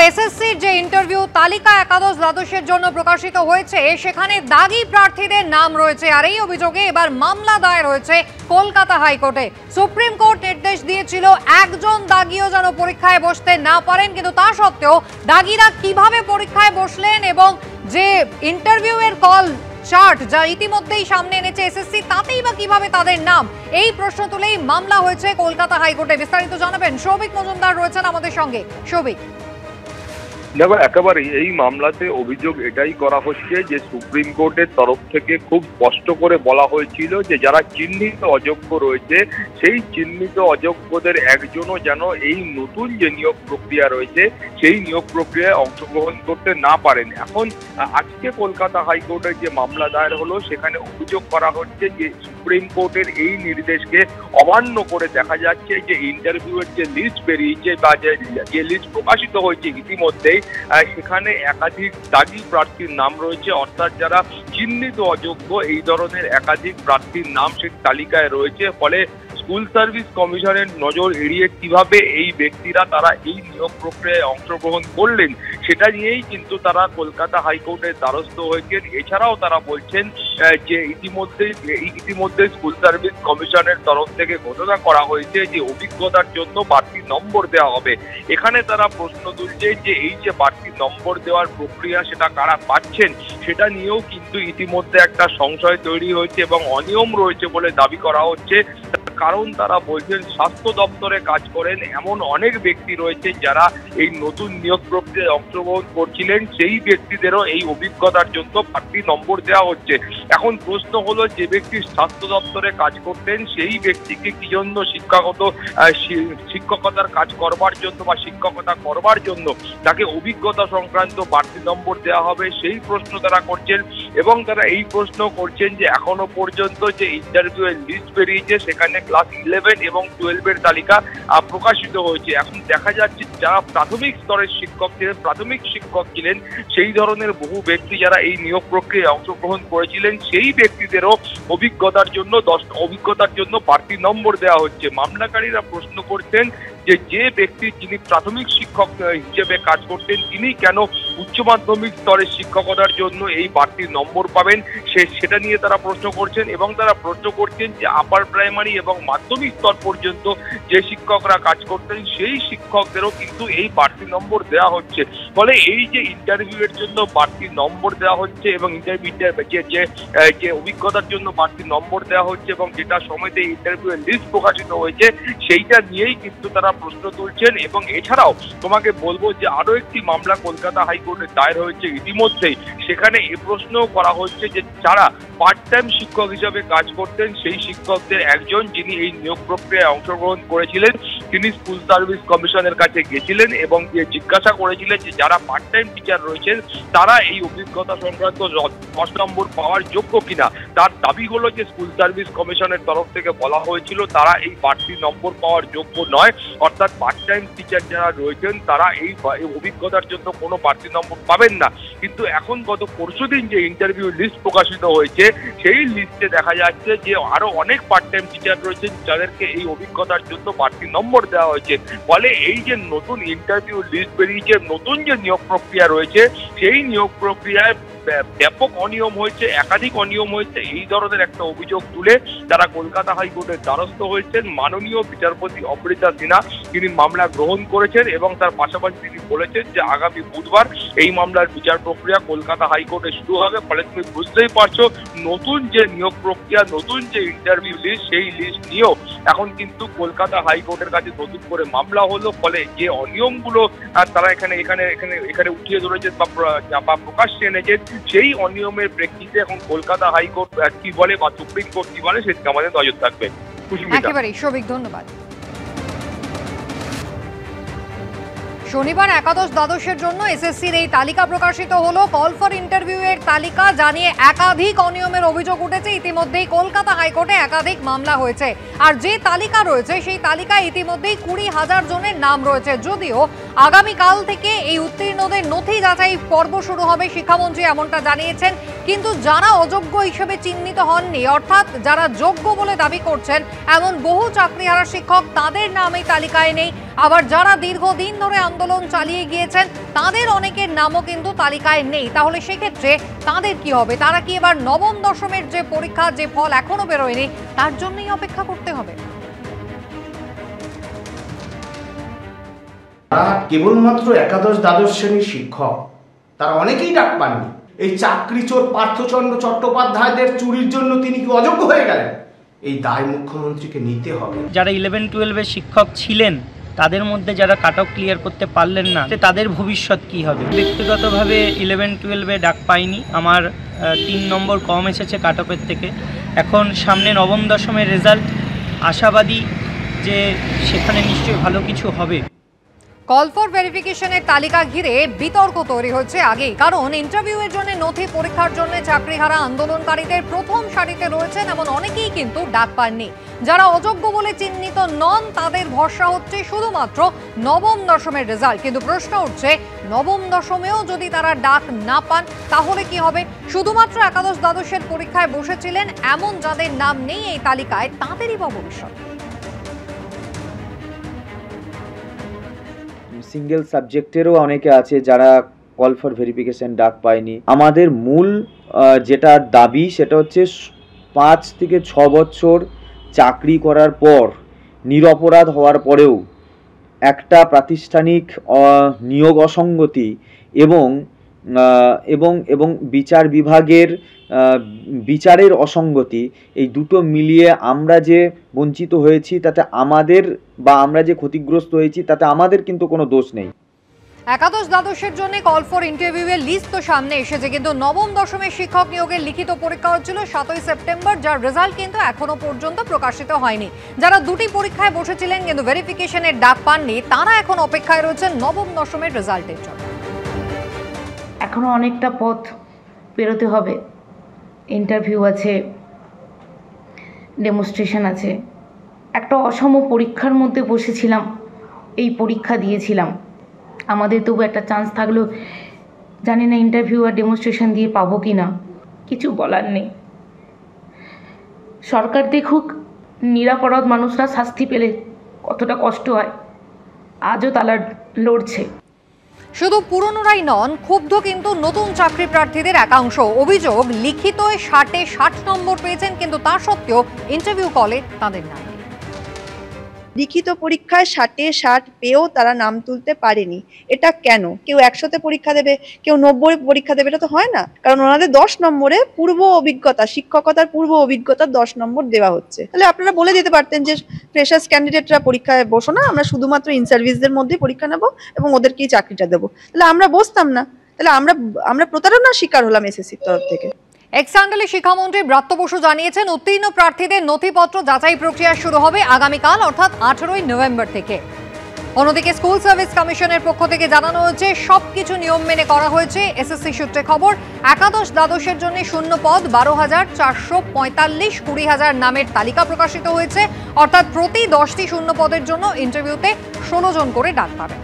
এসএসসির যে ইন্টারভিউ তালিকা একাদশ দ্বাদশের জন্য প্রকাশিত হয়েছে সেখানে দাগি প্রার্থীদের নাম রয়েছে, আর এই অভিযোগে এবার মামলা দায়ের হয়েছে কলকাতা হাইকোর্টে। সুপ্রিম কোর্ট নির্দেশ দিয়েছিল একজন দাগিও যেন পরীক্ষায় বসতে না পারেন, কিন্তু তা সত্ত্বেও দাগিরা কিভাবে পরীক্ষায় বসলেন এবং যে ইন্টারভিউ এর কল চার্ট যা ইতিমধ্যেই সামনে এনেছে এসএসসি, তাতেই বা কিভাবে তাদের নাম, এই প্রশ্ন তুলেই মামলা হয়েছে কলকাতা হাইকোর্টে। বিস্তারিত জানাবেন সৌভিক মজুমদার, রয়েছেন আমাদের সঙ্গে। সৌভিক, দেখো, একেবারে এই মামলাতে অভিযোগ এটাই করা হচ্ছে যে সুপ্রিম কোর্টের তরফ থেকে খুব স্পষ্ট করে বলা হয়েছিল যে যারা চিহ্নিত অযোগ্য রয়েছে সেই চিহ্নিত অযোগ্যদের একজনও যেন এই নতুন যে নিয়োগ প্রক্রিয়া রয়েছে সেই নিয়োগ প্রক্রিয়ায় অংশগ্রহণ করতে না পারেন। এখন আজকে কলকাতা হাইকোর্টের যে মামলা দায়ের হলো সেখানে অভিযোগ করা হচ্ছে যে সুপ্রিম কোর্টের এই নির্দেশকে অমান্য করে দেখা যাচ্ছে যে ইন্টারভিউয়ের যে লিস্ট বেরিয়েছে বা যে লিস্ট প্রকাশিত হয়েছে ইতিমধ্যেই সেখানে একাধিক দাগি প্রার্থীর নাম রয়েছে, অর্থাৎ যারা চিহ্নিত অযোগ্য এই ধরনের একাধিক প্রার্থীর নাম সেই তালিকায় রয়েছে। ফলে স্কুল সার্ভিস কমিশনের নজর এড়িয়ে কিভাবে এই ব্যক্তিরা তারা এই নিয়োগ প্রক্রিয়ায় অংশগ্রহণ করলেন সেটা নিয়েই কিন্তু তারা কলকাতা হাইকোর্টের দ্বারস্থ হয়েছেন। এছাড়াও তারা বলছেন যে ইতিমধ্যে স্কুল সার্ভিস কমিশনের তরফ থেকে ঘোষণা করা হয়েছে যে অভিজ্ঞতার জন্য বাড়তি নম্বর দেওয়া হবে। এখানে তারা প্রশ্ন তুলছেন যে এই যে বাড়তি নম্বর দেওয়ার প্রক্রিয়া সেটা কারা পাচ্ছেন সেটা নিয়েও কিন্তু ইতিমধ্যে একটা সংশয় তৈরি হয়েছে এবং অনিয়ম রয়েছে বলে দাবি করা হচ্ছে। কারণ তারা বলছেন স্বাস্থ্য দপ্তরে কাজ করেন এমন অনেক ব্যক্তি রয়েছে যারা এই নতুন নিয়োগ প্রক্রিয়ায় অংশগ্রহণ করছিলেন, সেই ব্যক্তিদেরও এই অভিজ্ঞতার জন্য বাড়তি নম্বর দেওয়া হচ্ছে। এখন প্রশ্ন হলো, যে ব্যক্তি স্বাস্থ্য দপ্তরে কাজ করতেন সেই ব্যক্তিকে কি জন্য শিক্ষকতার কাজ করবার জন্য বা শিক্ষকতা করবার জন্য তাকে অভিজ্ঞতা সংক্রান্ত বাড়তি নম্বর দেওয়া হবে, সেই প্রশ্ন তারা করছেন। এবং তারা এই প্রশ্ন করছেন যে এখনো পর্যন্ত যে ইন্টারভিউ এর লিস্ট বেরিয়েছে সেখানে ক্লাস 11 এবং 12 এর তালিকা প্রকাশিত হয়েছে। এখন দেখা যাচ্ছে যারা প্রাথমিক স্তরের প্রাথমিক শিক্ষক ছিলেন সেই ধরনের বহু ব্যক্তি যারা এই নিয়োগ প্রক্রিয়ায় অংশগ্রহণ করেছিলেন সেই ব্যক্তিদেরও অভিজ্ঞতার জন্য বাড়তি নম্বর দেওয়া হচ্ছে। মামলাকারীরা প্রশ্ন করছেন যে ব্যক্তি যিনি প্রাথমিক শিক্ষক হিসেবে কাজ করতেন তিনি কেন উচ্চ মাধ্যমিক স্তরের শিক্ষকতার জন্য এই বাড়তি নম্বর পাবেন সেটা নিয়ে তারা প্রশ্ন করছেন। এবং তারা প্রশ্ন করছেন যে আপার প্রাইমারি এবং মাধ্যমিক স্তর পর্যন্ত যে শিক্ষকরা কাজ করতেন সেই শিক্ষকদেরও কিন্তু এই বাড়তি নম্বর দেওয়া হচ্ছে। ফলে এই যে ইন্টারভিউ এর জন্য বাড়তি নম্বর দেওয়া হচ্ছে এবং যে অভিজ্ঞতার জন্য বাড়তি নম্বর দেওয়া হচ্ছে এবং যেটা সময়তে ইন্টারভিউ এর লিস্ট প্রকাশিত হয়েছে সেইটা নিয়েই কিন্তু তারা প্রশ্ন তুলছেন। এবং এছাড়াও তোমাকে বলবো যে আরো একটি মামলা কলকাতা হাইকোর্টে দায়ের হয়েছে ইতিমধ্যেই, সেখানে এ প্রশ্নও করা হচ্ছে যে যারা পার্ট টাইম শিক্ষক হিসাবে কাজ করতেন সেই শিক্ষকদের একজন যিনি এই নিয়োগ প্রক্রিয়ায় অংশগ্রহণ করেছিলেন তিনি স্কুল সার্ভিস কমিশনের কাছে গেছিলেন এবং জিজ্ঞাসা করেছিলেন যে যারা পার্ট টাইম টিচার রয়েছেন তারা এই অভিজ্ঞতা সংক্রান্ত 10 নম্বর পাওয়ার যোগ্য কিনা। তার দাবি হলো যে স্কুল সার্ভিস কমিশনের তরফ থেকে বলা হয়েছিল তারা এই বাড়তি নম্বর পাওয়ার যোগ্য নয়, অর্থাৎ পার্ট টাইম টিচার যারা রয়েছেন তারা এই অভিজ্ঞতার জন্য কোনো বাড়তি নম্বর পাবেন না। কিন্তু এখন গত পরশুদিন যে ইন্টারভিউ লিস্ট প্রকাশিত হয়েছে সেই লিস্টে দেখা যাচ্ছে যে আরো অনেক পার্ট টাইম টিচার রয়েছেন যাদেরকে এই অভিজ্ঞতার জন্য বাড়তি নম্বর দেওয়া হয়েছে। ফলে এই যে নতুন ইন্টারভিউ লিস্ট বেরিয়েছে, নতুন যে নিয়োগ প্রক্রিয়া রয়েছে সেই নিয়োগ প্রক্রিয়ায় ব্যাপক অনিয়ম হয়েছে, একাধিক অনিয়ম হয়েছে, এই ধরনের একটা অভিযোগ তুলে তারা কলকাতা হাইকোর্টের দ্বারস্থ হয়েছেন। মাননীয় বিচারপতি অমৃতা সিনহা তিনি মামলা গ্রহণ করেছেন এবং তার পাশাপাশি তিনি বলেছেন যে আগামী বুধবার এই মামলার বিচার প্রক্রিয়া কলকাতা হাইকোর্টে শুরু হবে। ফলে তুমি বুঝতেই পারছো নতুন যে নিয়োগ প্রক্রিয়া, নতুন যে ইন্টারভিউ লিস্ট সেই লিস্ট নিয়েও এখন কিন্তু কলকাতা হাইকোর্টের কাছে নতুন করে মামলা হলো। ফলে যে অনিয়মগুলো তারা এখানে উঠিয়ে ধরেছেন বা প্রকাশ্যে এনেছেন সেই অনিয়মের প্রেক্ষিতে এখন কলকাতা হাইকোর্ট কি বলে বা সুপ্রিম কোর্ট কি বলে সেদিকে আমাদের নজর থাকবে। একেবারেই সৌভিক, ধন্যবাদ। শনিবার একাদশ দ্বাদশের জন্য এসএসসির এই তালিকা প্রকাশিত হলো। কল ফর ইন্টারভিউ এর তালিকা জানিয়ে একাধিক অনিয়মের অভিযোগ উঠেছে। ইতিমধ্যেই কলকাতা হাইকোর্টে একাধিক মামলা হয়েছে। আর যে তালিকা রয়েছে সেই তালিকায় ইতিমধ্যেই 20,000 জনের নাম রয়েছে। যদিও আগামীকাল থেকে এই উত্তীর্ণদের নথি যাচাই পর্ব শুরু হবে, শিক্ষামন্ত্রী এমনটা জানিয়েছেন। কিন্তু যারা অযোগ্য হিসেবে চিহ্নিত হননি, অর্থাৎ যারা যোগ্য বলে দাবি করছেন এমন বহু চাকরিহারা শিক্ষক, তাদের নাম এই তালিকায় নেই। আবার যারা দীর্ঘদিন ধরে আন্দোলন চালিয়ে গিয়েছেন তাদের অনেকের নামও কিন্তু তালিকায় নেই। তাহলে সেক্ষেত্রে তাদের কি হবে? তারা কি এবার নবম দশমের যে পরীক্ষা, যে ফল এখনো বেরোয়নি, তার জন্যই অপেক্ষা করতে হবে? তারা কেবলমাত্র একাদশ দ্বাদশ শ্রেণীর শিক্ষক, তারা অনেকেই ডাক পাননি। এই চাকরি চোর পার্থচন্দ্র চট্টোপাধ্যায়দের চুরির জন্য তিনি কি অযোগ্য হয়ে গেলেন? এই দায় মুখ্যমন্ত্রীকে নিতে হবে। যারা 11-12 শিক্ষক ছিলেন তাদের মধ্যে যারা কাট অফ ক্লিয়ার করতে পারলেন না, তাদের ভবিষ্যৎ কি হবে? ব্যক্তিগতভাবে 11-12 ডাক পাইনি, আমার 3 নম্বর কম এসেছে কাট অফের থেকে। এখন সামনে নবম দশমের রেজাল্ট, আশাবাদী যে সেখানে নিশ্চয়ই ভালো কিছু হবে। কল ফর ভেরিফিকেশনের তালিকা ঘিরে বিতর্ক তৈরি হচ্ছে আগেই, কারণ ইন্টারভিউয়ের জন্য নথি পরীক্ষার জন্য চাকরিহারা আন্দোলনকারীদের প্রথম সারিতে রয়েছেন এমন অনেকেই কিন্তু ডাক পাননি। যারা অযোগ্য বলে চিহ্নিত নন তাদের ভরসা হচ্ছে শুধুমাত্র নবম দশমের রেজাল্ট। কিন্তু প্রশ্ন উঠছে, নবম দশমেও যদি তারা ডাক না পান তাহলে কি হবে? শুধুমাত্র একাদশ দ্বাদশের পরীক্ষায় বসেছিলেন এমন যাদের নাম নেই এই তালিকায়, তাদেরই বা ভবিষ্যৎ। সিঙ্গেল সাবজেক্টেরও অনেকে আছে যারা কল ফর ভেরিফিকেশন ডাক পায়নি। আমাদের মূল যেটা দাবি সেটা হচ্ছে 5 থেকে 6 বছর চাকরি করার পর নিরপরাধ হওয়ার পরেও একটা প্রাতিষ্ঠানিক নিয়োগ অসঙ্গতি এবং বিচার বিভাগের বিচারের অসঙ্গতি, এই দুটো মিলিয়ে আমরা যে বঞ্চিত হয়েছি তাতে আমাদের, বা আমরা যে ক্ষতিগ্রস্ত হয়েছি তাতে আমাদের কিন্তু কোনো দোষ নেই। একাদশ দ্বাদশের জন্য কল ফর ইন্টারভিউয়ের লিস্ট তো সামনে এসেছে, কিন্তু নবম দশমের শিক্ষক নিয়োগের লিখিত পরীক্ষা হচ্ছিল 7ই সেপ্টেম্বর, যার রেজাল্ট কিন্তু এখনো পর্যন্ত প্রকাশিত হয়নি। যারা দুটি পরীক্ষায় বসেছিলেন কিন্তু ভেরিফিকেশনের ডাক পাননি, তারা এখন অপেক্ষায় রয়েছেন নবম দশমের রেজাল্টের জন্য। এখনো অনেকটা পথ পেরোতে হবে। ইন্টারভিউ আছে, ডেমনস্ট্রেশন আছে। একটা অসম পরীক্ষার মধ্যে বসেছিলাম, এই পরীক্ষা দিয়েছিলাম। আমাদের তবু একটা চান্স থাকলেও জানি না ইন্টারভিউ আর ডেমনস্ট্রেশন দিয়ে পাবো কি না, কিছু বলার নেই। সরকার দেখুক নিরপরাধ মানুষরা শাস্তি পেলে কতটা কষ্ট হয়, আজও তারা লড়ছে। শুধু পুরনোরাই নন, ক্ষুব্ধ কিন্তু নতুন চাকরি প্রার্থীদের একাংশ। অভিযোগ, লিখিত 60-এ 60 নম্বর পেয়েছেন, কিন্তু তা সত্ত্বেও ইন্টারভিউ কলে তাদের নাম। লিখিত পরীক্ষায় 60-এ 60 পেয়েও তারা নাম তুলতে পারেনি। এটা কেন? কেউ 100-তে পরীক্ষা দেবে, কেউ 90-এ পরীক্ষা দেবে, এটা তো হয় না। কারণ ওনাদের 10 নম্বরে পূর্ব অভিজ্ঞতা, শিক্ষকতার পূর্ব অভিজ্ঞতার 10 নম্বর দেওয়া হচ্ছে। তাহলে আপনারা বলে দিতে পারতেন যে ফ্রেশার্স ক্যান্ডিডেটরা পরীক্ষায় বসো না, আমরা শুধুমাত্র ইন সার্ভিসদের মধ্যে পরীক্ষা নেবো এবং ওদেরকেই চাকরিটা দেবো। তাহলে আমরা বসতাম না। তাহলে আমরা প্রতারণার শিকার হলাম এসএসসির তরফ থেকে। এক্সান্ডালে শিক্ষামন্ত্রী ব্রাত্য বসু জানিয়েছেন, উত্তীর্ণ প্রার্থীদের নথিপত্র যাচাই প্রক্রিয়া শুরু হবে আগামীকাল, অর্থাৎ 18ই নভেম্বর থেকে। অন্যদিকে স্কুল সার্ভিস কমিশনের পক্ষ থেকে জানানো হয়েছে সবকিছু নিয়ম মেনে করা হয়েছে। এসএসসি সূত্রে খবর, একাদশ দ্বাদশের জন্য শূন্য পদ 12,445, 20,000 নামের তালিকা প্রকাশিত হয়েছে। অর্থাৎ প্রতি 10টি শূন্য পদের জন্য ইন্টারভিউতে 16 জন করে ডাক পাবেন।